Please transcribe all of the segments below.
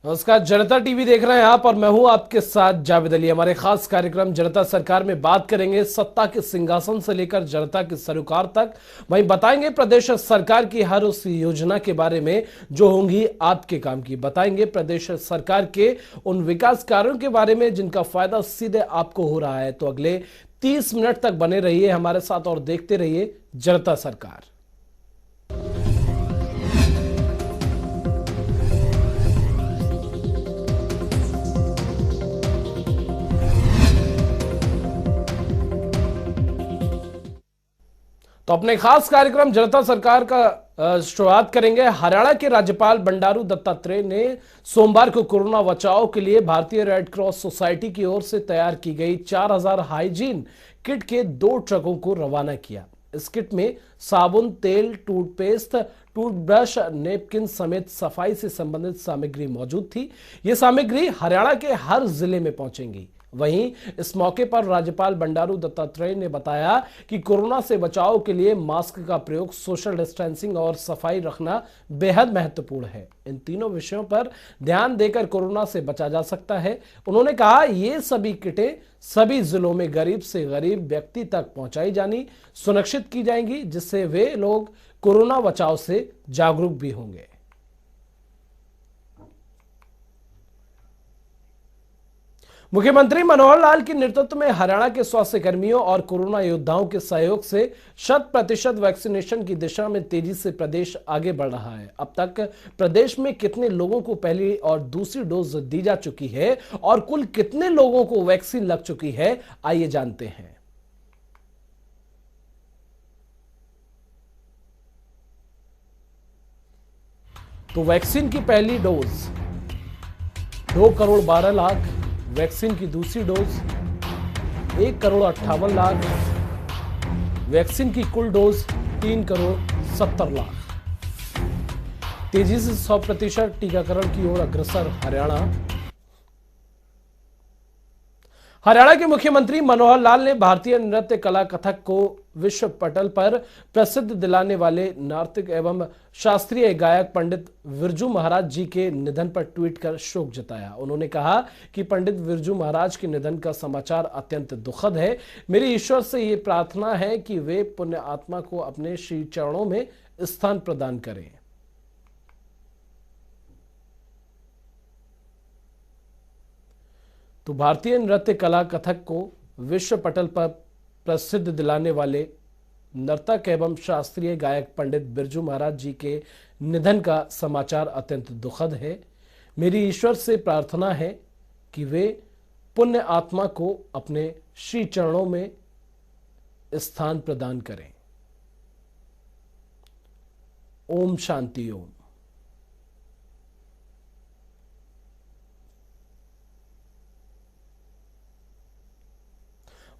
नमस्कार, जनता टीवी देख रहे हैं आप और मैं हूं आपके साथ जावेद अली। हमारे खास कार्यक्रम जनता सरकार में बात करेंगे सत्ता के सिंहासन से लेकर जनता के सरोकार तक। वहीं बताएंगे प्रदेश सरकार की हर उस योजना के बारे में जो होंगी आपके काम की। बताएंगे प्रदेश सरकार के उन विकास कार्यों के बारे में जिनका फायदा सीधे आपको हो रहा है। तो अगले 30 मिनट तक बने रहिए हमारे साथ और देखते रहिए जनता सरकार। तो अपने खास कार्यक्रम जनता सरकार का शुरुआत करेंगे। हरियाणा के राज्यपाल बंडारू दत्तात्रेय ने सोमवार को कोरोना बचाव के लिए भारतीय रेड क्रॉस सोसाइटी की ओर से तैयार की गई 4000 हाइजीन किट के 2 ट्रकों को रवाना किया। इस किट में साबुन, तेल, टूथपेस्ट, टूथब्रश, नेपकिन समेत सफाई से संबंधित सामग्री मौजूद थी। ये सामग्री हरियाणा के हर जिले में पहुंचेंगी। वहीं इस मौके पर राज्यपाल बंडारू दत्तात्रेय ने बताया कि कोरोना से बचाव के लिए मास्क का प्रयोग, सोशल डिस्टेंसिंग और सफाई रखना बेहद महत्वपूर्ण है। इन तीनों विषयों पर ध्यान देकर कोरोना से बचा जा सकता है। उन्होंने कहा ये सभी किटें सभी जिलों में गरीब से गरीब व्यक्ति तक पहुंचाई जानी सुनिश्चित की जाएंगी, जिससे वे लोग कोरोना बचाव से जागरूक भी होंगे। मुख्यमंत्री मनोहर लाल के नेतृत्व में हरियाणा के स्वास्थ्य कर्मियों और कोरोना योद्धाओं के सहयोग से 100% वैक्सीनेशन की दिशा में तेजी से प्रदेश आगे बढ़ रहा है। अब तक प्रदेश में कितने लोगों को पहली और दूसरी डोज दी जा चुकी है और कुल कितने लोगों को वैक्सीन लग चुकी है, आइए जानते हैं। तो वैक्सीन की पहली डोज 2 करोड़ 12 लाख, वैक्सीन की दूसरी डोज 1 करोड़ 58 लाख, वैक्सीन की कुल डोज 3 करोड़ 70 लाख। तेजी से 100% टीकाकरण की ओर अग्रसर हरियाणा। हरियाणा के मुख्यमंत्री मनोहर लाल ने भारतीय नृत्य कला कथक को विश्व पटल पर प्रसिद्ध दिलाने वाले नर्तक एवं शास्त्रीय गायक पंडित बिरजू महाराज जी के निधन पर ट्वीट कर शोक जताया। उन्होंने कहा कि पंडित बिरजू महाराज के निधन का समाचार अत्यंत दुखद है। मेरी ईश्वर से ये प्रार्थना है कि वे पुण्य आत्मा को अपने श्री चरणों में स्थान प्रदान करें। तो भारतीय नृत्य कला कथक को विश्व पटल पर प्रसिद्ध दिलाने वाले नर्तक एवं शास्त्रीय गायक पंडित बिरजू महाराज जी के निधन का समाचार अत्यंत दुखद है। मेरी ईश्वर से प्रार्थना है कि वे पुण्य आत्मा को अपने श्री चरणों में स्थान प्रदान करें। ओम शांति ओम।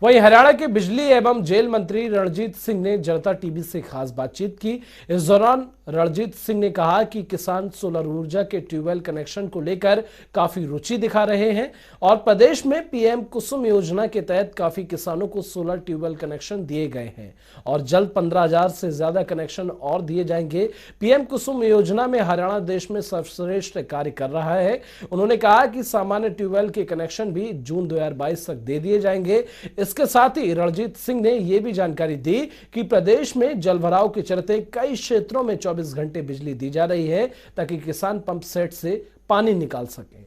वहीं हरियाणा के बिजली एवं जेल मंत्री रणजीत सिंह ने जनता टीवी से खास बातचीत की। इस दौरान रणजीत सिंह ने कहा कि किसान सोलर ऊर्जा के ट्यूबवेल कनेक्शन को लेकर काफी रुचि दिखा रहे हैं और प्रदेश में पीएम कुसुम योजना के तहत काफी किसानों को सोलर ट्यूबवेल कनेक्शन दिए गए हैं और जल्द 15,000 से ज्यादा कनेक्शन और दिए जाएंगे। पीएम कुसुम योजना में हरियाणा देश में सर्वश्रेष्ठ कार्य कर रहा है। उन्होंने कहा कि सामान्य ट्यूबवेल के कनेक्शन भी जून 2022 तक दे दिए जाएंगे। इसके साथ ही रणजीत सिंह ने यह भी जानकारी दी कि प्रदेश में जलभराव के चलते कई क्षेत्रों में 24 घंटे बिजली दी जा रही है ताकि किसान पंप सेट से पानी निकाल सकें।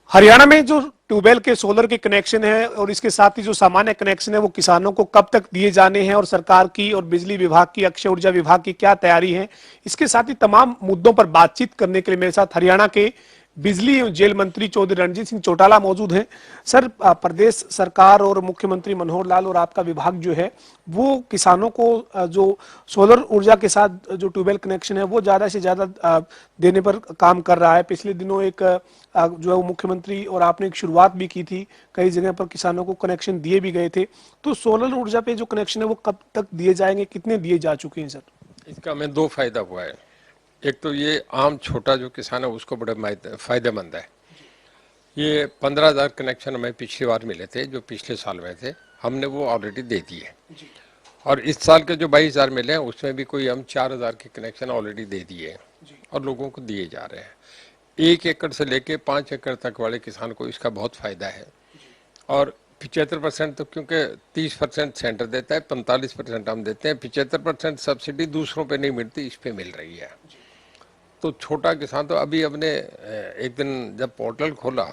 हरियाणा में जो ट्यूबवेल के सोलर के कनेक्शन है और इसके साथ ही जो सामान्य कनेक्शन है वो किसानों को कब तक दिए जाने हैं और सरकार की और बिजली विभाग की, अक्षय ऊर्जा विभाग की क्या तैयारी है, इसके साथ ही तमाम मुद्दों पर बातचीत करने के लिए मेरे साथ हरियाणा के बिजली एवं जेल मंत्री चौधरी रणजीत सिंह चौटाला मौजूद हैं। सर, प्रदेश सरकार और मुख्यमंत्री मनोहर लाल और आपका विभाग जो है वो किसानों को जो सोलर ऊर्जा के साथ जो ट्यूबवेल कनेक्शन है वो ज्यादा से ज्यादा देने पर काम कर रहा है। पिछले दिनों एक जो है मुख्यमंत्री और आपने एक शुरुआत भी की थी, कई जगह पर किसानों को कनेक्शन दिए भी गए थे। तो सोलर ऊर्जा पे जो कनेक्शन है वो कब तक दिए जाएंगे, कितने दिए जा चुके हैं सर? इसका हमें 2 फायदा हुआ है। एक तो ये आम छोटा जो किसान है उसको बड़ा फायदेमंद है। ये 15,000 कनेक्शन हमें पिछली बार मिले थे, जो पिछले साल में थे, हमने वो ऑलरेडी दे दिए। और इस साल के जो 22,000 मिले हैं उसमें भी कोई हम 4,000 के कनेक्शन ऑलरेडी दे दिए। और लोगों को दिए जा रहे हैं। 1 एकड़ से लेके 5 एकड़ तक वाले किसान को इसका बहुत फायदा है। और 75% तो क्योंकि 30% सेंटर देता है, 45% हम देते हैं, 75% सब्सिडी दूसरों पे नहीं मिलती, इस पे मिल रही है। तो छोटा किसान तो अभी अपने एक दिन जब पोर्टल खोला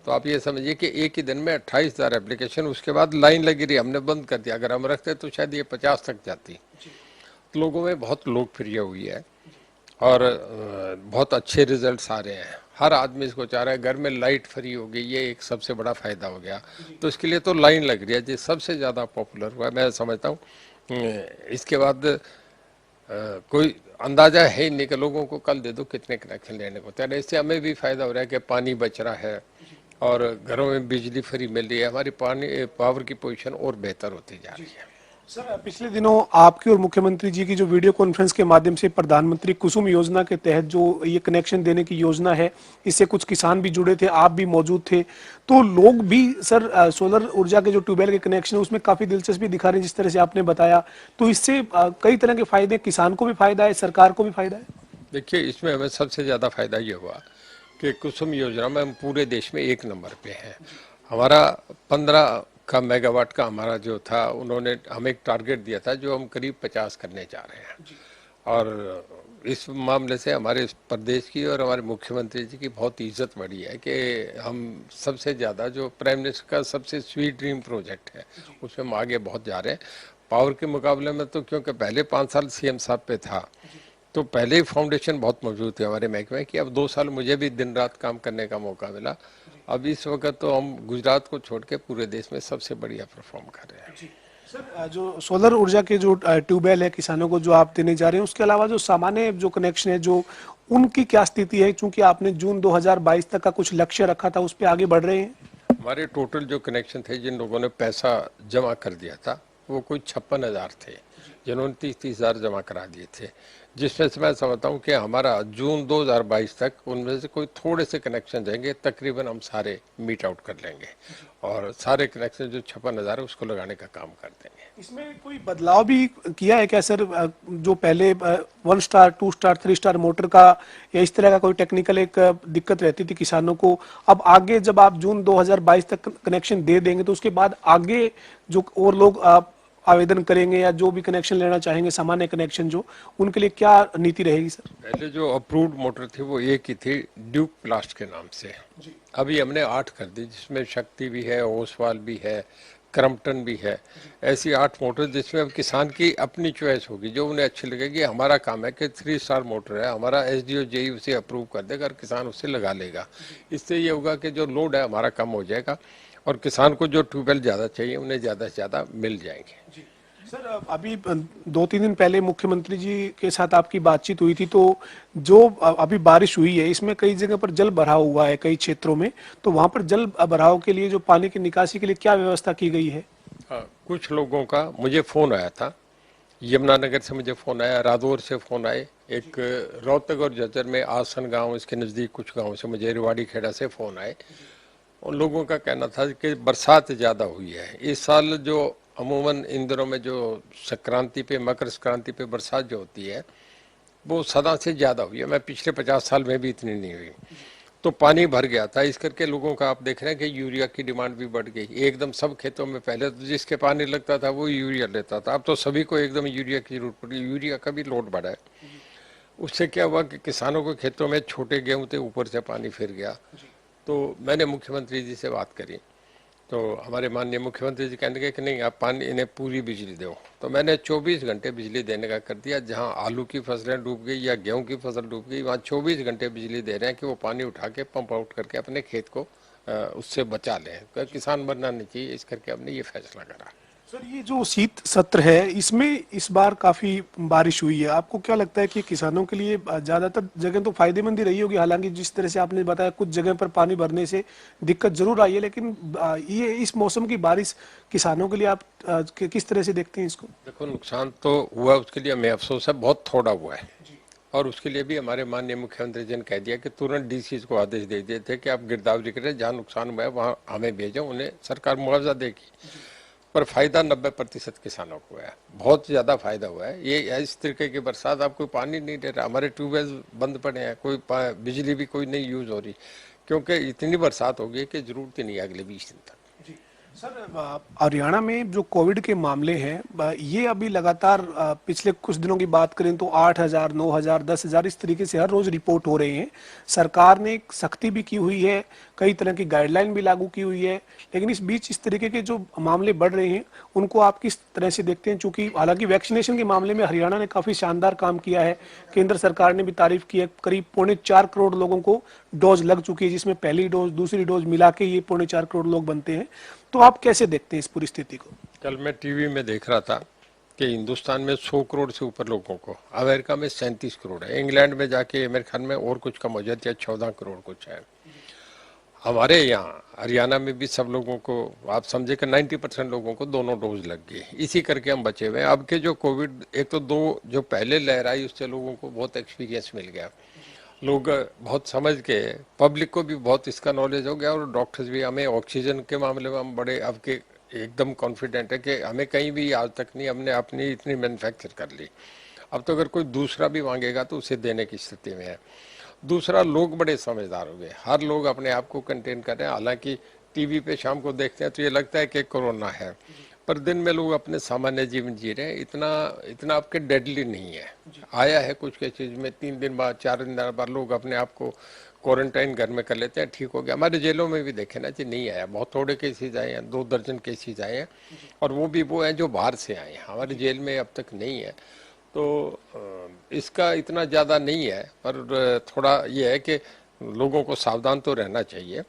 तो आप ये समझिए कि एक ही दिन में 28,000 एप्लीकेशन, उसके बाद लाइन लगी रही, हमने बंद कर दिया। अगर हम रखते तो शायद ये 50 तक जाती। तो लोगों में बहुत लोकप्रिय हुई है और बहुत अच्छे रिजल्ट्स आ रहे हैं। हर आदमी इसको चाह रहा है। घर में लाइट फ्री हो गई, ये एक सबसे बड़ा फायदा हो गया। तो इसके लिए तो लाइन लग रही है, ये सबसे ज़्यादा पॉपुलर हुआ है मैं समझता हूँ। इसके बाद कोई अंदाजा है ही नहीं कि लोगों को कल दे दो कितने कनेक्शन लेने को तैयार है। इससे हमें भी फायदा हो रहा है कि पानी बच रहा है और घरों में बिजली फ्री मिल रही है। हमारी पावर की पोजीशन और बेहतर होती जा रही है। सर, पिछले दिनों आपकी और मुख्यमंत्री जी की जो वीडियो कॉन्फ्रेंस के माध्यम से प्रधानमंत्री कुसुम योजना के तहत जो ये कनेक्शन देने की योजना है, इससे कुछ किसान भी जुड़े थे, आप भी मौजूद थे, तो लोग भी सर सोलर ऊर्जा के जो ट्यूबवेल के कनेक्शन है उसमें काफी दिलचस्पी दिखा रहे हैं, जिस तरह से आपने बताया। तो इससे कई तरह के फायदे, किसान को भी फायदा है, सरकार को भी फायदा है। देखिए, इसमें हमें सबसे ज़्यादा फायदा ये हुआ कि कुसुम योजना में हम पूरे देश में 1 नंबर पे हैं। हमारा 15 का मेगावाट का हमारा जो था, उन्होंने हमें एक टारगेट दिया था जो हम करीब 50 करने जा रहे हैं। और इस मामले से हमारे प्रदेश की और हमारे मुख्यमंत्री जी की बहुत इज्जत बढ़ी है कि हम सबसे ज़्यादा जो प्राइम मिनिस्टर का सबसे स्वीट ड्रीम प्रोजेक्ट है उसमें हम आगे बहुत जा रहे हैं। पावर के मुकाबले में तो क्योंकि पहले 5 साल सीएम साहब पे था तो पहले ही फाउंडेशन बहुत मौजूद थे हमारे महकमे की। अब 2 साल मुझे भी दिन रात काम करने का मौका मिला। अब इस वक्त तो हम गुजरात को छोड़ के पूरे देश में सबसे बढ़िया परफॉर्म कर रहे हैं। सर, जो सोलर ऊर्जा के जो ट्यूबवेल है किसानों को जो आप देने जा रहे हैं, उसके अलावा जो सामान्य जो कनेक्शन है, जो उनकी क्या स्थिति है? क्योंकि आपने जून 2022 तक का कुछ लक्ष्य रखा था, उस पर आगे बढ़ रहे हैं? हमारे टोटल जो कनेक्शन थे, जिन लोगों ने पैसा जमा कर दिया था वो कोई 56,000 थे, जिन्होंने 30-30 हजार जमा करा दिए थे। जिसमें से मैं समझता हूँ कि हमारा जून 2022 तक उनमें से कोई थोड़े से कनेक्शन जाएंगे, तकरीबन हम सारे मीट आउट कर लेंगे और सारे कनेक्शन जो 56,000 है उसको लगाने का काम कर देंगे। इसमें कोई बदलाव भी किया है क्या सर? जो पहले 1 स्टार 2 स्टार 3 स्टार मोटर का या इस तरह का कोई टेक्निकल एक दिक्कत रहती थी किसानों को, अब आगे जब आप जून 2022 तक कनेक्शन दे देंगे तो उसके बाद आगे जो और लोग आवेदन करेंगे या जो भी कनेक्शन लेना चाहेंगे, सामान्य कनेक्शन, जो उनके लिए क्या नीति रहेगी सर? पहले जो अप्रूव्ड मोटर थी वो एक ही थी, ड्यूक प्लास्ट के नाम से। अभी हमने 8 कर दी, जिसमें शक्ति भी है, ओसवाल भी है, क्रम्पटन भी है। ऐसी 8 मोटर जिसमें अब किसान की अपनी चॉइस होगी, जो उन्हें अच्छी लगेगी। हमारा काम है कि 3 स्टार मोटर है, हमारा एसडीओ जेई उसे अप्रूव कर देगा और किसान उसे लगा लेगा। इससे ये होगा कि जो लोड है हमारा कम हो जाएगा और किसान को जो ट्यूबवेल ज़्यादा चाहिए उन्हें ज़्यादा से ज़्यादा मिल जाएंगे। सर, अभी 2-3 दिन पहले मुख्यमंत्री जी के साथ आपकी बातचीत हुई थी, तो जो अभी बारिश हुई है इसमें कई जगह पर जल भराव हुआ है, कई क्षेत्रों में, तो वहां पर जल भराव के लिए जो पानी की निकासी के लिए क्या व्यवस्था की गई है? हाँ, कुछ लोगों का मुझे फ़ोन आया था, यमुनानगर से मुझे फ़ोन आया, रादौर से फ़ोन आए, एक रोहतक और झज्जर में आसन गांव, इसके नज़दीक कुछ गांव से मुझे रिवाड़ी खेड़ा से फ़ोन आए। उन लोगों का कहना था कि बरसात ज़्यादा हुई है इस साल। जो अमूमन इन दिनों में जो संक्रांति पे, मकर संक्रांति पे बरसात जो होती है वो सदा से ज़्यादा हुई है। मैं पिछले 50 साल में भी इतनी नहीं हुई। तो पानी भर गया था, इस करके लोगों का आप देख रहे हैं कि यूरिया की डिमांड भी बढ़ गई एकदम सब खेतों में। पहले तो जिसके पानी लगता था वो यूरिया लेता था, अब तो सभी को एकदम यूरिया की जरूरत पड़ी। यूरिया का भी लोड बढ़ा है। उससे क्या हुआ कि किसानों के खेतों में छोटे गेहूं थे, ऊपर से पानी फिर गया। तो मैंने मुख्यमंत्री जी से बात करी तो हमारे माननीय मुख्यमंत्री जी कहने लगे कि नहीं, आप पानी इन्हें पूरी बिजली दो। तो मैंने 24 घंटे बिजली देने का कर दिया। जहां आलू की फसलें डूब गई या गेहूं की फसल डूब गई, वहां 24 घंटे बिजली दे रहे हैं कि वो पानी उठा के पंप आउट करके अपने खेत को उससे बचा लें। किसान मरना नहीं चाहिए, इस करके हमने ये फैसला करा। सर, ये जो शीत सत्र है इसमें इस बार काफी बारिश हुई है, आपको क्या लगता है कि किसानों के लिए ज्यादातर जगह तो फायदेमंद ही रही होगी? हालांकि जिस तरह से आपने बताया कुछ जगह पर पानी भरने से दिक्कत जरूर आई है, लेकिन ये इस मौसम की बारिश किसानों के लिए आप किस तरह से देखते हैं इसको? देखो, नुकसान तो हुआ, उसके लिए हमें अफसोस है, बहुत थोड़ा हुआ है। और उसके लिए भी हमारे माननीय मुख्यमंत्री जी ने कह दिया कि तुरंत डीसी को आदेश दे दिए थे कि आप गिरदावरी करें, जहाँ नुकसान हुआ है वहाँ हमें भेजो, उन्हें सरकार मुआवजा देगी। पर फायदा 90% किसानों को है, बहुत ज्यादा फायदा हुआ है। ये इस तरीके की बरसात, आप कोई पानी नहीं दे रहा, हमारे ट्यूबवेल बंद पड़े हैं, कोई बिजली भी कोई नहीं यूज हो रही, क्योंकि इतनी बरसात हो गई कि जरूरत ही नहीं है अगले 20 दिन तक। सर, हरियाणा में जो कोविड के मामले हैं ये अभी लगातार पिछले कुछ दिनों की बात करें तो 8,000, 9,000, 10,000 इस तरीके से हर रोज रिपोर्ट हो रहे हैं। सरकार ने सख्ती भी की हुई है, कई तरह की गाइडलाइन भी लागू की हुई है, लेकिन इस बीच इस तरीके के जो मामले बढ़ रहे हैं उनको आप किस तरह से देखते हैं? चूंकि हालांकि वैक्सीनेशन के मामले में हरियाणा ने काफी शानदार काम किया है, केंद्र सरकार ने भी तारीफ की है, करीब 4.25 करोड़ लोगों को डोज लग चुकी है, जिसमें पहली डोज दूसरी डोज मिला के ये 4.25 करोड़ लोग बनते हैं। तो आप कैसे देखते हैं इस पूरी स्थिति को? कल मैं टीवी में देख रहा था कि हिंदुस्तान में 100 करोड़ से ऊपर लोगों को, अमेरिका में 37 करोड़ है, इंग्लैंड में जाके मेरे ख्याल में और कुछ कम हो जाती है, 14 करोड़ कुछ है। हमारे यहाँ हरियाणा में भी सब लोगों को, आप समझे कि 90% लोगों को दोनों डोज लग गई, इसी करके हम बचे हुए हैं। अब के जो कोविड, एक तो दो जो पहले लहर आई उससे लोगों को बहुत एक्सपीरियंस मिल गया, लोग बहुत समझ के, पब्लिक को भी बहुत इसका नॉलेज हो गया, और डॉक्टर्स भी, हमें ऑक्सीजन के मामले में हम बड़े अब के एकदम कॉन्फिडेंट है कि हमें कहीं भी आज तक नहीं, हमने अपनी इतनी मैन्युफैक्चर कर ली। अब तो अगर कोई दूसरा भी मांगेगा तो उसे देने की स्थिति में है। दूसरा, लोग बड़े समझदार हो गए, हर लोग अपने आप को कंटेन कर रहे हैं। हालांकि टीवी पे शाम को देखते हैं तो ये लगता है कि कोरोना है, पर दिन में लोग अपने सामान्य जीवन जी रहे हैं, इतना आपके डेडली नहीं है। आया है कुछ केसेज में 3 दिन बाद, 4 दिन बाद लोग अपने आप को क्वारंटाइन घर में कर लेते हैं, ठीक हो गया। हमारे जेलों में भी देखे ना जी, नहीं आया, बहुत थोड़े केसेज आए हैं, 2 दर्जन केसेज आए हैं, और वो भी वो हैं जो बाहर से आए हैं, हमारे जेल में अब तक नहीं है। तो इसका इतना ज़्यादा नहीं है, पर थोड़ा ये है कि लोगों को सावधान तो रहना चाहिए,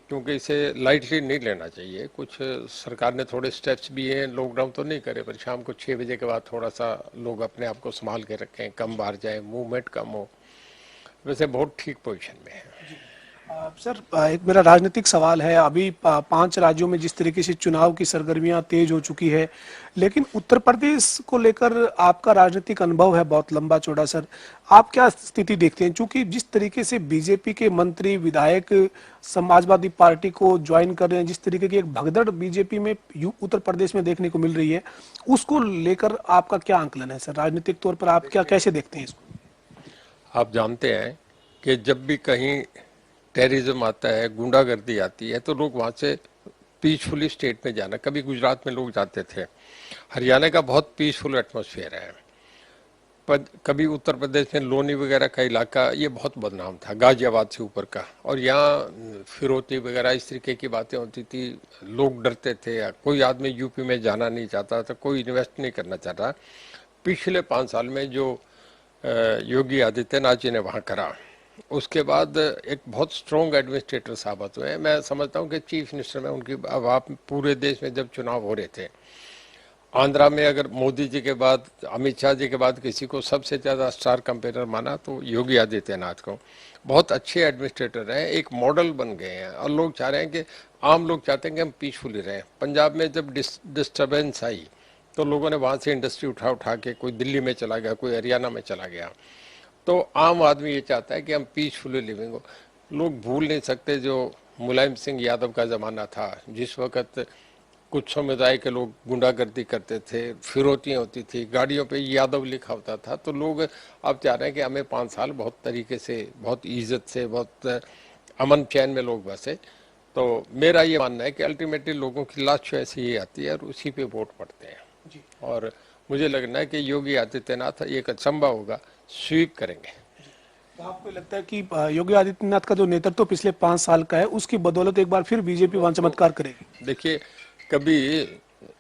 क्योंकि इसे लाइटली नहीं लेना चाहिए। कुछ सरकार ने थोड़े स्टेप्स भी हैं, लॉकडाउन तो नहीं करे, पर शाम को 6 बजे के बाद थोड़ा सा लोग अपने आप को संभाल के रखें, कम बाहर जाए, मूवमेंट कम हो। वैसे बहुत ठीक पोजीशन में है। सर, एक मेरा राजनीतिक सवाल है। अभी 5 राज्यों में जिस तरीके से चुनाव की सरगर्मियां तेज हो चुकी है, लेकिन उत्तर प्रदेश को लेकर आपका राजनीतिक अनुभव है बहुत लंबा चौड़ा। सर, आप क्या स्थिति देखते हैं? चूंकि जिस तरीके से बीजेपी के मंत्री विधायक समाजवादी पार्टी को ज्वाइन कर रहे हैं, जिस तरीके की एक भगदड़ बीजेपी में उत्तर प्रदेश में देखने को मिल रही है, उसको लेकर आपका क्या आंकलन है? सर, राजनीतिक तौर पर आप क्या कैसे देखते हैं इसको? आप जानते हैं कि जब भी कहीं टेररिज्म आता है, गुंडागर्दी आती है, तो लोग वहाँ से पीसफुली स्टेट में जाना, कभी गुजरात में लोग जाते थे। हरियाणा का बहुत पीसफुल एटमॉस्फेयर है, पर कभी उत्तर प्रदेश में लोनी वगैरह का इलाका ये बहुत बदनाम था, गाजियाबाद से ऊपर का, और यहाँ फिरौती वगैरह इस तरीके की बातें होती थी, लोग डरते थे, कोई आदमी यूपी में जाना नहीं चाहता था, कोई इन्वेस्ट नहीं करना चाहता। पिछले 5 साल में जो योगी आदित्यनाथ जी ने वहाँ करा, उसके बाद एक बहुत स्ट्रॉन्ग एडमिनिस्ट्रेटर साबित हुए हैं। मैं समझता हूँ कि चीफ मिनिस्टर में उनकी, अब आप पूरे देश में जब चुनाव हो रहे थे, आंध्रा में अगर मोदी जी के बाद, अमित शाह जी के बाद किसी को सबसे ज़्यादा स्टार कंपेनर माना तो योगी आदित्यनाथ को। बहुत अच्छे एडमिनिस्ट्रेटर हैं, एक मॉडल बन गए हैं, और लोग चाह रहे हैं कि, आम लोग चाहते हैं कि हम पीसफुली रहें। पंजाब में जब डिस्टर्बेंस आई तो लोगों ने वहाँ से इंडस्ट्री उठा के, कोई दिल्ली में चला गया, कोई हरियाणा में चला गया। तो आम आदमी ये चाहता है कि हम पीसफुली लिविंग हो। लोग भूल नहीं सकते जो मुलायम सिंह यादव का ज़माना था, जिस वक्त कुछ समुदाय के लोग गुंडागर्दी करते थे, फिरौतियाँ होती थी, गाड़ियों पे यादव लिखा होता था। तो लोग अब चाह रहे हैं कि हमें 5 साल बहुत तरीके से, बहुत इज्जत से, बहुत अमन चैन में लोग बसे। तो मेरा ये मानना है कि अल्टीमेटली लोगों की लास्ट चॉइस ही आती है, और उसी पे वोट पड़ते हैं। और मुझे लगना है कि योगी आदित्यनाथ एक अचंबा होगा, स्वीप करेंगे। तो आपको लगता है कि योगी आदित्यनाथ का जो नेतृत्व पिछले 5 साल का है, उसकी बदौलत एक बार फिर बीजेपी वहां चमत्कार करेगी? देखिए, कभी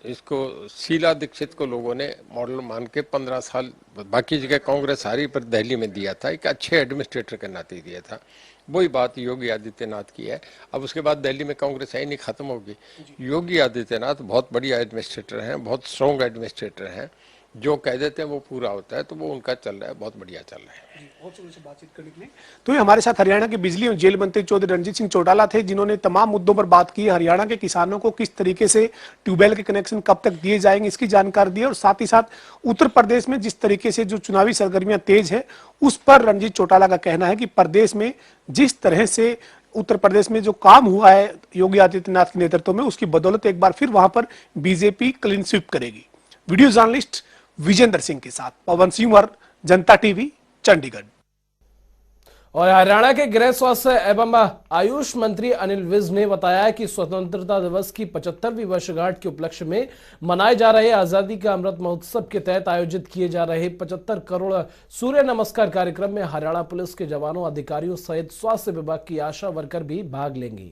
इसको शीला दीक्षित को लोगों ने मॉडल मान के 15 साल, बाकी जगह कांग्रेस हारी पर दिल्ली में दिया था, एक अच्छे एडमिनिस्ट्रेटर के नाते दिया था। वही बात योगी आदित्यनाथ की है। अब उसके बाद दिल्ली में कांग्रेस आई नहीं, खत्म होगी। योगी आदित्यनाथ बहुत बढ़िया एडमिनिस्ट्रेटर हैं, बहुत स्ट्रॉन्ग एडमिनिस्ट्रेटर हैं, जो कह देते हैं वो पूरा होता है, तो वो उनका चल रहा है, बहुत बढ़िया चल रहा है। बहुत शुरू से बातचीत करने के लिए। तो ये हमारे साथ हरियाणा के बिजली और जेल मंत्री चौधरी रणजीत सिंह चौटाला थे, जिन्होंने तमाम मुद्दों पर बात की। हरियाणा के किसानों को किस तरीके से ट्यूबवेल के कनेक्शन कब तक दिए जाएंगे, इसकी जानकारी दी, और साथ ही साथ उत्तर प्रदेश में जिस तरीके से जो चुनावी सरगर्मियां तेज है, उस पर रणजीत चौटाला का कहना है कि प्रदेश में जिस तरह से उत्तर प्रदेश में जो काम हुआ है योगी आदित्यनाथ के नेतृत्व में, उसकी बदौलत एक बार फिर वहां पर बीजेपी क्लीन स्वीप करेगी। वीडियो जर्नलिस्ट विजेंद्र सिंह के साथ पवन सिंह, जनता टीवी, चंडीगढ़। और हरियाणा के गृह, स्वास्थ्य एवं आयुष मंत्री अनिल विज ने बताया कि स्वतंत्रता दिवस की 75वीं वर्षगांठ के उपलक्ष्य में मनाए जा रहे आजादी का अमृत महोत्सव के तहत आयोजित किए जा रहे 75 करोड़ सूर्य नमस्कार कार्यक्रम में हरियाणा पुलिस के जवानों, अधिकारियों सहित स्वास्थ्य विभाग की आशा वर्कर भी भाग लेंगी।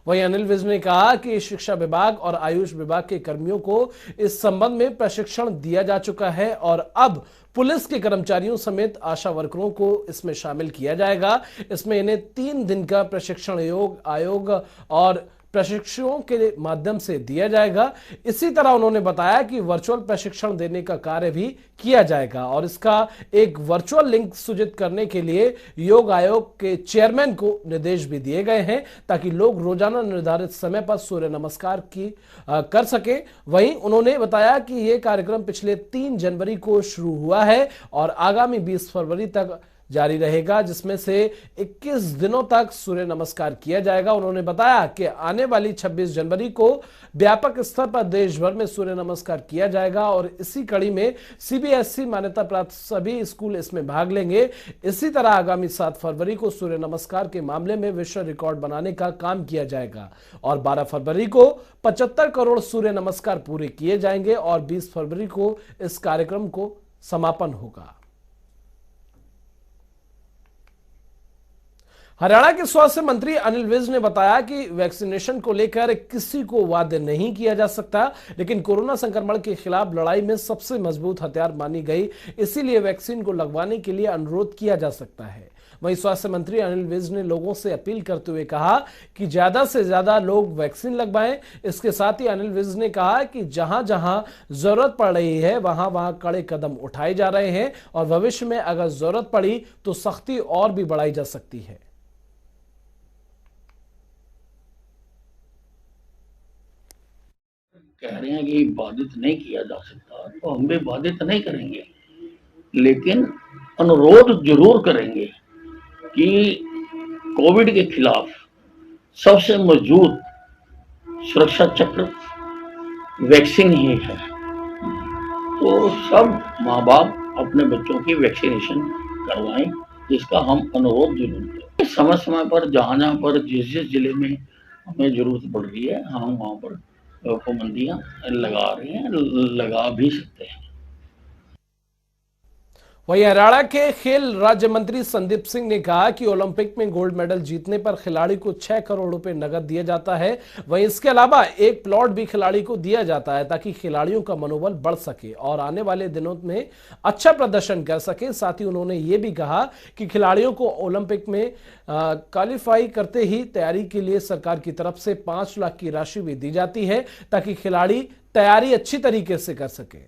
वहीं अनिल विज ने कहा कि शिक्षा विभाग और आयुष विभाग के कर्मियों को इस संबंध में प्रशिक्षण दिया जा चुका है और अब पुलिस के कर्मचारियों समेत आशा वर्करों को इसमें शामिल किया जाएगा। इसमें इन्हें 3 दिन का प्रशिक्षण योग, आयोग और प्रशिक्षुओं के माध्यम से दिया जाएगा। इसी तरह उन्होंने बताया कि वर्चुअल प्रशिक्षण देने का कार्य भी किया जाएगा और इसका एक वर्चुअल लिंक सृजित करने के लिए योग आयोग के चेयरमैन को निर्देश भी दिए गए हैं ताकि लोग रोजाना निर्धारित समय पर सूर्य नमस्कार कर सके। वहीं उन्होंने बताया कि यह कार्यक्रम पिछले 3 जनवरी को शुरू हुआ है और आगामी 20 फरवरी तक जारी रहेगा, जिसमें से 21 दिनों तक सूर्य नमस्कार किया जाएगा। उन्होंने बताया कि आने वाली 26 जनवरी को व्यापक स्तर पर देश भर में सूर्य नमस्कार किया जाएगा और इसी कड़ी में सीबीएसई मान्यता प्राप्त सभी स्कूल इसमें भाग लेंगे। इसी तरह आगामी 7 फरवरी को सूर्य नमस्कार के मामले में विश्व रिकॉर्ड बनाने का काम किया जाएगा और 12 फरवरी को 75 करोड़ सूर्य नमस्कार पूरे किए जाएंगे और 20 फरवरी को इस कार्यक्रम को समापन होगा। हरियाणा के स्वास्थ्य मंत्री अनिल विज ने बताया कि वैक्सीनेशन को लेकर किसी को वादे नहीं किया जा सकता, लेकिन कोरोना संक्रमण के खिलाफ लड़ाई में सबसे मजबूत हथियार मानी गई, इसीलिए वैक्सीन को लगवाने के लिए अनुरोध किया जा सकता है। वहीं स्वास्थ्य मंत्री अनिल विज ने लोगों से अपील करते हुए कहा कि ज्यादा से ज्यादा लोग वैक्सीन लगवाएं। इसके साथ ही अनिल विज ने कहा कि जहां जहां जरूरत पड़ रही है वहां वहां कड़े कदम उठाए जा रहे हैं और भविष्य में अगर जरूरत पड़ी तो सख्ती और भी बढ़ाई जा सकती है। कह रहे हैं कि बाधित नहीं किया जा सकता, तो हम भी बाधित नहीं करेंगे, लेकिन अनुरोध जरूर करेंगे कि कोविड के खिलाफ सबसे मजबूत सुरक्षा चक्र वैक्सीन ही है। तो सब माँ बाप अपने बच्चों की वैक्सीनेशन करवाएं, इसका हम अनुरोध जरूर करें। समय समय पर जहाँ पर जिस जिस जिले में हमें जरूरत पड़ रही है हम वहाँ पर पाबंदियां लगा रहे हैं, लगा भी सकते हैं। वहीं हरियाणा के खेल राज्य मंत्री संदीप सिंह ने कहा कि ओलंपिक में गोल्ड मेडल जीतने पर खिलाड़ी को 6 करोड़ रुपए नगद दिया जाता है। वहीं इसके अलावा एक प्लॉट भी खिलाड़ी को दिया जाता है ताकि खिलाड़ियों का मनोबल बढ़ सके और आने वाले दिनों में अच्छा प्रदर्शन कर सके। साथ ही उन्होंने ये भी कहा कि खिलाड़ियों को ओलंपिक में क्वालिफाई करते ही तैयारी के लिए सरकार की तरफ से 5 लाख की राशि भी दी जाती है ताकि खिलाड़ी तैयारी अच्छी तरीके से कर सके।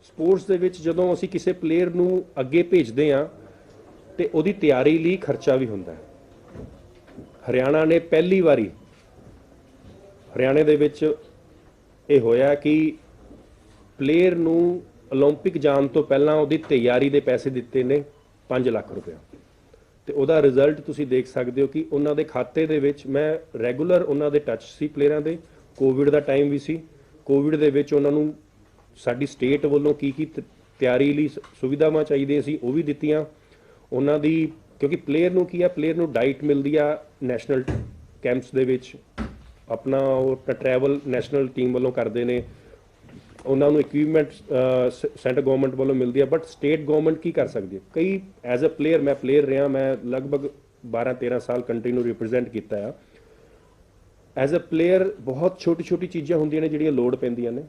स्पोर्ट्स ਦੇ ਵਿੱਚ ਜਦੋਂ ਅਸੀਂ ਕਿਸੇ ਪਲੇਅਰ ਨੂੰ ਅੱਗੇ ਭੇਜਦੇ ਆ ਤੇ ਉਹਦੀ ਤਿਆਰੀ ਲਈ ਖਰਚਾ ਵੀ ਹੁੰਦਾ ਹੈ। ਹਰਿਆਣਾ ਨੇ ਪਹਿਲੀ ਵਾਰੀ ਹਰਿਆਣੇ ਦੇ ਵਿੱਚ ਇਹ ਹੋਇਆ ਕਿ ਪਲੇਅਰ ਨੂੰ 올림픽 ਜਾਣ ਤੋਂ ਪਹਿਲਾਂ ਉਹਦੀ ਤਿਆਰੀ ਦੇ ਪੈਸੇ ਦਿੱਤੇ ਨੇ 5 ਲੱਖ ਰੁਪਏ ਤੇ ਉਹਦਾ ਰਿਜ਼ਲਟ ਤੁਸੀਂ ਦੇਖ ਸਕਦੇ ਹੋ ਕਿ ਉਹਨਾਂ ਦੇ ਖਾਤੇ ਦੇ ਵਿੱਚ ਮੈਂ ਰੈਗੂਲਰ ਉਹਨਾਂ ਦੇ ਟੱਚ ਸੀ ਪਲੇਅਰਾਂ ਦੇ। ਕੋਵਿਡ ਦਾ ਟਾਈਮ ਵੀ ਸੀ, ਕੋਵਿਡ ਦੇ ਵਿੱਚ ਉਹਨਾਂ ਨੂੰ ਸਾਡੀ ਸਟੇਟ ਵੱਲੋਂ ਕੀ ਤਿਆਰੀ ਲਈ ਸੁਵਿਧਾਵਾਂ ਚਾਹੀਦੀਆਂ ਸੀ ਉਹ ਵੀ ਦਿੱਤੀਆਂ ਉਹਨਾਂ ਦੀ, ਕਿਉਂਕਿ ਪਲੇਅਰ ਨੂੰ ਕੀ ਆ, ਪਲੇਅਰ ਨੂੰ ਡਾਈਟ ਮਿਲਦੀ ਆ ਨੈਸ਼ਨਲ ਕੈਂਪਸ ਦੇ ਵਿੱਚ, ਆਪਣਾ ਉਹ ਟਰੈਵਲ ਨੈਸ਼ਨਲ ਟੀਮ ਵੱਲੋਂ ਕਰਦੇ ਨੇ, ਉਹਨਾਂ ਨੂੰ ਇਕਵਿਪਮੈਂਟ ਸੈਂਟਰ ਗਵਰਨਮੈਂਟ ਵੱਲੋਂ ਮਿਲਦੀ ਆ। ਬਟ ਸਟੇਟ ਗਵਰਨਮੈਂਟ ਕੀ ਕਰ ਸਕਦੀ ਹੈ? ਕਈ ਐਜ਼ ਅ ਪਲੇਅਰ, ਮੈਂ ਪਲੇਅਰ ਰਿਹਾ, ਮੈਂ ਲਗਭਗ 12-13 ਸਾਲ ਕੰਟਰੀ ਨੂੰ ਰਿਪਰੈਜ਼ੈਂਟ ਕੀਤਾ ਆ। ਐਜ਼ ਅ ਪਲੇਅਰ ਬਹੁਤ ਛੋਟੀ ਛੋਟੀ ਚੀਜ਼ਾਂ ਹੁੰਦੀਆਂ ਨੇ ਜਿਹੜੀਆਂ ਲੋੜ ਪੈਂਦੀਆਂ ਨੇ,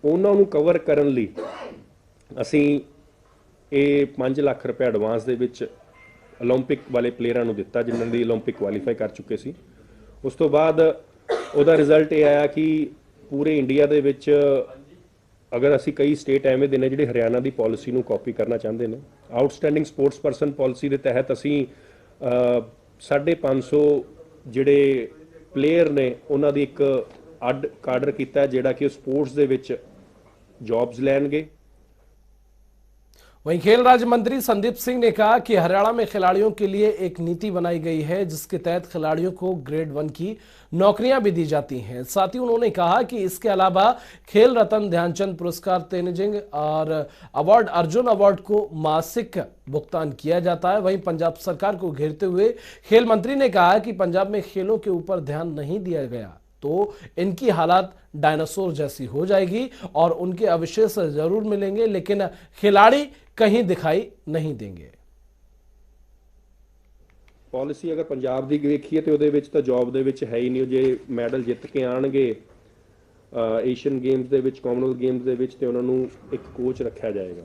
ਉਹਨਾਂ ਨੂੰ ਕਵਰ ਕਰਨ ਲਈ ਅਸੀਂ ਇਹ 5 ਲੱਖ ਰੁਪਏ ਐਡਵਾਂਸ ਦੇ ਵਿੱਚ 올림픽 ਵਾਲੇ ਪਲੇਅਰਾਂ ਨੂੰ ਦਿੱਤਾ ਜਿਨ੍ਹਾਂ ਦੀ 올림픽 ਕੁਆਲੀਫਾਈ ਕਰ ਚੁੱਕੇ ਸੀ। ਉਸ ਤੋਂ ਬਾਅਦ ਉਹਦਾ ਰਿਜ਼ਲਟ ਇਹ ਆਇਆ ਕਿ ਪੂਰੇ ਇੰਡੀਆ ਦੇ ਵਿੱਚ ਅਗਰ ਅਸੀਂ ਕਈ ਸਟੇਟ ਐਵੇਂ ਦੇ ਨੇ ਜਿਹੜੇ ਹਰਿਆਣਾ ਦੀ ਪਾਲਿਸੀ ਨੂੰ ਕਾਪੀ ਕਰਨਾ ਚਾਹੁੰਦੇ ਨੇ, ਆਊਟਸਟੈਂਡਿੰਗ ਸਪੋਰਟਸ ਪਰਸਨ ਪਾਲਿਸੀ ਦੇ ਤਹਿਤ ਅਸੀਂ 550 ਜਿਹੜੇ ਪਲੇਅਰ ਨੇ ਉਹਨਾਂ ਦੀ ਇੱਕ ਅੱਡ ਕਾਡਰ ਕੀਤਾ ਜਿਹੜਾ ਕਿ ਸਪੋਰਟਸ ਦੇ ਵਿੱਚ ਜੌਬਸ ਲੈਣਗੇ। वहीं खेल राज्य मंत्री संदीप सिंह ने कहा कि हरियाणा में खिलाड़ियों के लिए एक नीति बनाई गई है जिसके तहत खिलाड़ियों को ग्रेड 1 की नौकरियां भी दी जाती हैं। साथ ही उन्होंने कहा कि इसके अलावा खेल रत्न ध्यानचंद पुरस्कार, तेनजिंग और अवार्ड अर्जुन अवार्ड को मासिक भुगतान किया जाता है। वहीं पंजाब सरकार को घेरते हुए खेल मंत्री ने कहा कि पंजाब में खेलों के ऊपर ध्यान नहीं दिया गया तो इनकी हालत डायनासोर जैसी हो जाएगी और उनके अवशेष जरूर मिलेंगे लेकिन खिलाड़ी कहीं दिखाई नहीं देंगे। पॉलिसी अगर पंजाब की वेखीए तो ਉਹਦੇ ਵਿੱਚ ਤਾਂ ਜੌਬ ਦੇ ਵਿੱਚ ਹੈ ਹੀ ਨਹੀਂ। ਜੇ ਮੈਡਲ ਜਿੱਤ ਕੇ ਆਣਗੇ ਏਸ਼ੀਅਨ ਗੇਮਸ ਦੇ ਵਿੱਚ, ਕਾਮਨਵੈਲਥ ਗੇਮਸ ਦੇ ਵਿੱਚ, ਤੇ ਉਹਨਾਂ ਨੂੰ ਇੱਕ ਕੋਚ ਰੱਖਿਆ ਜਾਏਗਾ।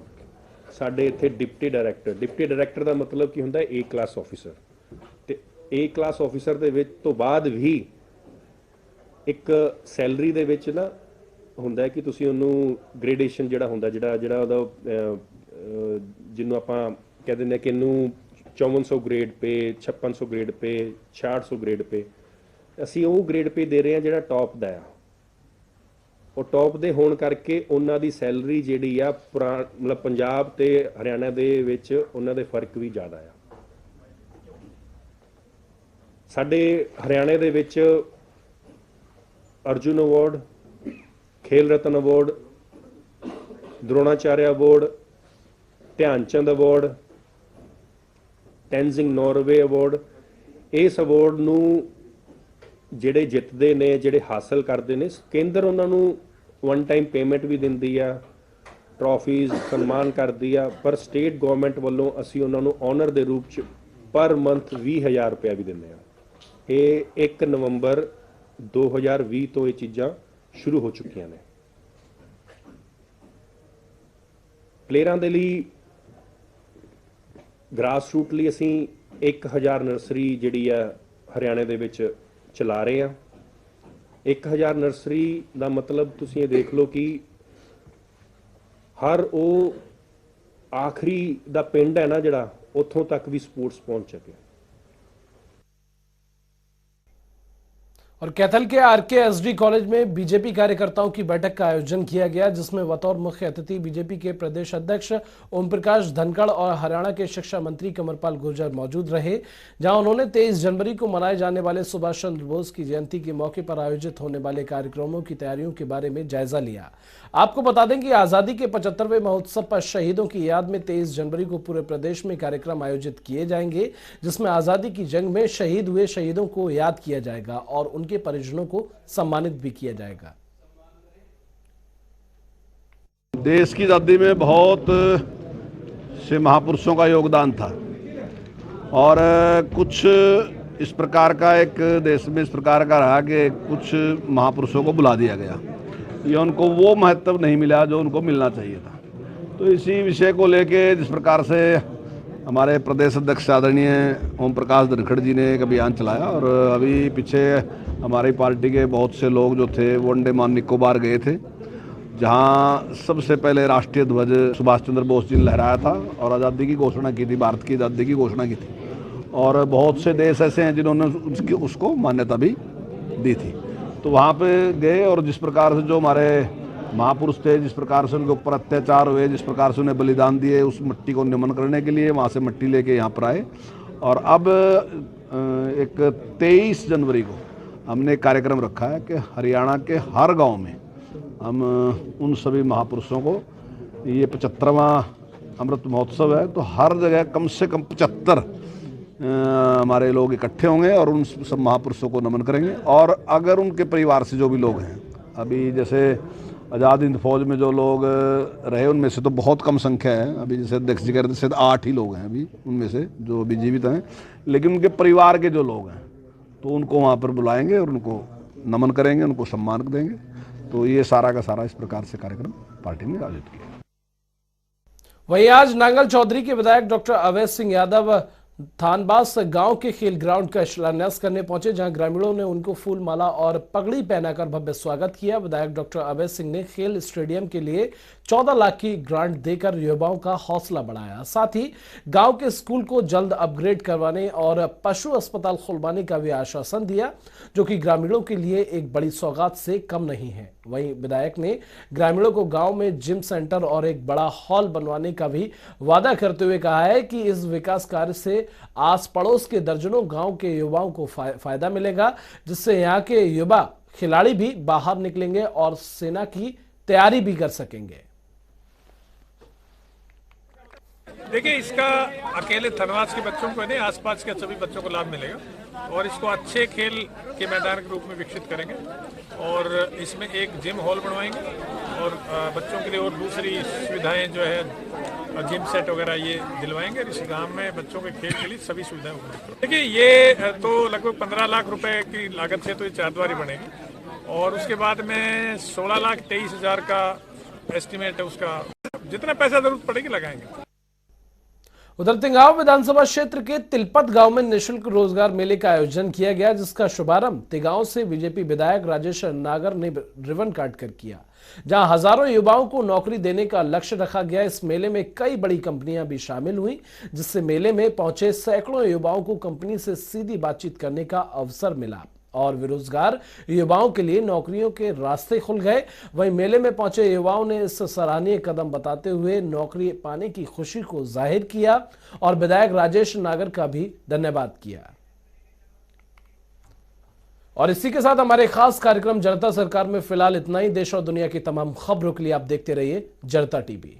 ਸਾਡੇ ਇੱਥੇ ਡਿਪਟੀ ਡਾਇਰੈਕਟਰ ਦਾ ਮਤਲਬ ਕੀ ਹੁੰਦਾ? A class officer. ਤੇ ਏ ਕਲਾਸ ਆਫੀਸਰ ਦੇ ਵਿੱਚ ਤੋਂ ਬਾਅਦ ਵੀ ਇੱਕ ਸੈਲਰੀ ਦੇ ਵਿੱਚ ਨਾ ਹੁੰਦਾ ਕਿ ਤੁਸੀਂ ਉਹਨੂੰ ਗ੍ਰੇਡੇਸ਼ਨ ਜਿਹੜਾ ਹੁੰਦਾ, ਜਿਹੜਾ ਉਹਦਾ ਜਿਹਨੂੰ ਆਪਾਂ ਕਹਿ ਦਿੰਦੇ ਕਿ ਇਹਨੂੰ 5400 ਗ੍ਰੇਡ ਪੇ, 5600 ਗ੍ਰੇਡ ਪੇ, 6600 ਗ੍ਰੇਡ ਪੇ, ਅਸੀਂ ਉਹ ਗ੍ਰੇਡ ਪੇ ਦੇ ਰਹੇ ਹਾਂ ਜਿਹੜਾ ਟੌਪ ਦਾ ਆ। ਉਹ ਟੌਪ ਦੇ ਹੋਣ ਕਰਕੇ ਉਹਨਾਂ ਦੀ ਸੈਲਰੀ ਜਿਹੜੀ ਆ ਮਤਲਬ ਪੰਜਾਬ ਤੇ ਹਰਿਆਣਾ ਦੇ ਵਿੱਚ ਉਹਨਾਂ ਦੇ ਫਰਕ ਵੀ ਜ਼ਿਆਦਾ ਆ। ਸਾਡੇ ਹਰਿਆਣੇ ਦੇ ਵਿੱਚ Arjun award, Khel Ratna award, Dronacharya award, Dhyanchand award, Tenzing Norgay award, इस अवार्ड नूं ਜਿਹੜੇ ਜਿੱਤਦੇ ਨੇ, ਜਿਹੜੇ ਹਾਸਲ ਕਰਦੇ ਨੇ, ਕੇਂਦਰ ਉਹਨਾਂ ਨੂੰ वन टाइम पेमेंट भी ਦਿੰਦੀ ਆ, ਟਰਾਫੀਜ਼ ਸਨਮਾਨ ਕਰਦੀ ਆ, ਪਰ ਸਟੇਟ ਗਵਰਨਮੈਂਟ ਵੱਲੋਂ ਅਸੀਂ ਉਹਨਾਂ ਨੂੰ ਆਨਰ ਦੇ ਰੂਪ ਚ ਪਰ ਮੰਥ 20000 ਰੁਪਇਆ ਵੀ ਦਿੰਦੇ ਆ। ਇਹ 1 ਨਵੰਬਰ 2020 ਤੋਂ ਇਹ ਚੀਜ਼ਾਂ ਸ਼ੁਰੂ ਹੋ ਚੁੱਕੀਆਂ ਨੇ। ਪਲੇਅਰਾਂ ਦੇ ਲਈ ਗ੍ਰਾਸ ਰੂਟ ਲਈ ਅਸੀਂ 1000 ਨਰਸਰੀ ਜਿਹੜੀ ਆ ਹਰਿਆਣੇ ਦੇ ਵਿੱਚ ਚਲਾ ਰਹੇ ਆ। 1000 ਨਰਸਰੀ ਦਾ ਮਤਲਬ ਤੁਸੀਂ ਇਹ ਦੇਖ ਲਓ ਕਿ ਹਰ ਉਹ ਆਖਰੀ ਦਾ ਪਿੰਡ ਹੈ ਨਾ ਜਿਹੜਾ, ਉੱਥੋਂ ਤੱਕ ਵੀ ਸਪੋਰट्स पहुंच सके। और कैथल के RKSD कॉलेज में बीजेपी कार्यकर्ताओं की बैठक का आयोजन किया गया जिसमें बतौर मुख्य अतिथि बीजेपी के प्रदेश अध्यक्ष ओम प्रकाश धनखड़ और हरियाणा के शिक्षा मंत्री कंवरपाल गुर्जर मौजूद रहे, जहां उन्होंने 23 जनवरी को मनाए जाने वाले सुभाष चंद्र बोस की जयंती के मौके पर आयोजित होने वाले कार्यक्रमों की तैयारियों के बारे में जायजा लिया। आपको बता दें कि आजादी के 75वें महोत्सव पर शहीदों की याद में 23 जनवरी को पूरे प्रदेश में कार्यक्रम आयोजित किए जाएंगे जिसमें आजादी की जंग में शहीद हुए शहीदों को याद किया जाएगा और उनके परिजनों को सम्मानित भी किया जाएगा। देश की आजादी में बहुत से महापुरुषों का योगदान था और कुछ इस प्रकार का एक देश में इस प्रकार का रहा कि कुछ महापुरुषों को बुला दिया गया, ये उनको वो महत्व नहीं मिला जो उनको मिलना चाहिए था। तो इसी विषय को लेके जिस प्रकार से हमारे प्रदेश अध्यक्ष आदरणीय ओम प्रकाश धनखड़ जी ने एक अभियान चलाया और अभी पीछे हमारी पार्टी के बहुत से लोग जो थे वो अंडमान निकोबार गए थे, जहां सबसे पहले राष्ट्रीय ध्वज सुभाष चंद्र बोस जी ने लहराया था और आज़ादी की घोषणा की थी, भारत की आज़ादी की घोषणा की थी। और बहुत से देश ऐसे हैं जिन्होंने उसको मान्यता भी दी थी। तो वहाँ पे गए और जिस प्रकार से जो हमारे महापुरुष थे, जिस प्रकार से उनके ऊपर अत्याचार हुए, जिस प्रकार से उन्हें बलिदान दिए, उस मिट्टी को नमन करने के लिए वहाँ से मिट्टी लेके यहाँ पर आए। और अब एक 23 जनवरी को हमने एक कार्यक्रम रखा है कि हरियाणा के हर गांव में हम उन सभी महापुरुषों को, ये 75वां अमृत महोत्सव है, तो हर जगह कम से कम 75 हमारे लोग इकट्ठे होंगे और उन सब महापुरुषों को नमन करेंगे। और अगर उनके परिवार से जो भी लोग हैं, अभी जैसे आज़ाद हिंद फौज में जो लोग रहे उनमें से तो बहुत कम संख्या है, अभी जैसे अध्यक्ष जी कह रहे थे शायद 8 ही लोग हैं अभी उनमें से जो अभी जीवित हैं, लेकिन उनके परिवार के जो लोग हैं तो उनको वहाँ पर बुलाएंगे और उनको नमन करेंगे, उनको सम्मान देंगे। तो ये सारा का सारा इस प्रकार से कार्यक्रम पार्टी ने आयोजित किया। वहीं आज नांगल चौधरी के विधायक डॉक्टर अवैध सिंह यादव थानबास गांव के खेल ग्राउंड का शिलान्यास करने पहुंचे, जहां ग्रामीणों ने उनको फूल माला और पगड़ी पहनाकर भव्य स्वागत किया। विधायक डॉक्टर अभय सिंह ने खेल स्टेडियम के लिए 14 लाख की ग्रांट देकर युवाओं का हौसला बढ़ाया। साथ ही गांव के स्कूल को जल्द अपग्रेड करवाने और पशु अस्पताल खुलवाने का भी आश्वासन दिया, जो कि ग्रामीणों के लिए एक बड़ी सौगात से कम नहीं है। वहीं विधायक ने ग्रामीणों को गांव में जिम सेंटर और एक बड़ा हॉल बनवाने का भी वादा करते हुए कहा है कि इस विकास कार्य से आस पड़ोस के दर्जनों गांव के युवाओं को फायदा मिलेगा, जिससे यहां के युवा खिलाड़ी भी बाहर निकलेंगे और सेना की तैयारी भी कर सकेंगे। देखिए, इसका अकेले धनवास के बच्चों को नहीं, आसपास के सभी बच्चों को लाभ मिलेगा और इसको अच्छे खेल के मैदान के रूप में विकसित करेंगे और इसमें एक जिम हॉल बनवाएंगे और बच्चों के लिए और दूसरी सुविधाएं जो है जिम सेट वगैरह ये दिलवाएंगे। इस गांव में बच्चों के खेल के लिए सभी सुविधाएं उपलब्ध। देखिए, ये तो लगभग 15 लाख रुपए की लागत से तो ये 4 द्वारी बनेगी और उसके बाद में 16,23,000 का एस्टिमेट है उसका। जितना पैसा जरूरत पड़ेगी लगाएंगे। उधर तिगांव विधानसभा क्षेत्र के तिलपत गांव में निःशुल्क रोजगार मेले का आयोजन किया गया, जिसका शुभारंभ तिगांव से बीजेपी विधायक राजेश नागर ने रिबन काट कर किया, जहां हजारों युवाओं को नौकरी देने का लक्ष्य रखा गया। इस मेले में कई बड़ी कंपनियां भी शामिल हुई, जिससे मेले में पहुंचे सैकड़ों युवाओं को कंपनी से सीधी बातचीत करने का अवसर मिला और बेरोजगार युवाओं के लिए नौकरियों के रास्ते खुल गए। वहीं मेले में पहुंचे युवाओं ने इस सराहनीय कदम बताते हुए नौकरी पाने की खुशी को जाहिर किया और विधायक राजेश नागर का भी धन्यवाद किया। और इसी के साथ हमारे खास कार्यक्रम जनता सरकार में फिलहाल इतना ही। देश और दुनिया की तमाम खबरों के लिए आप देखते रहिए जनता टीवी।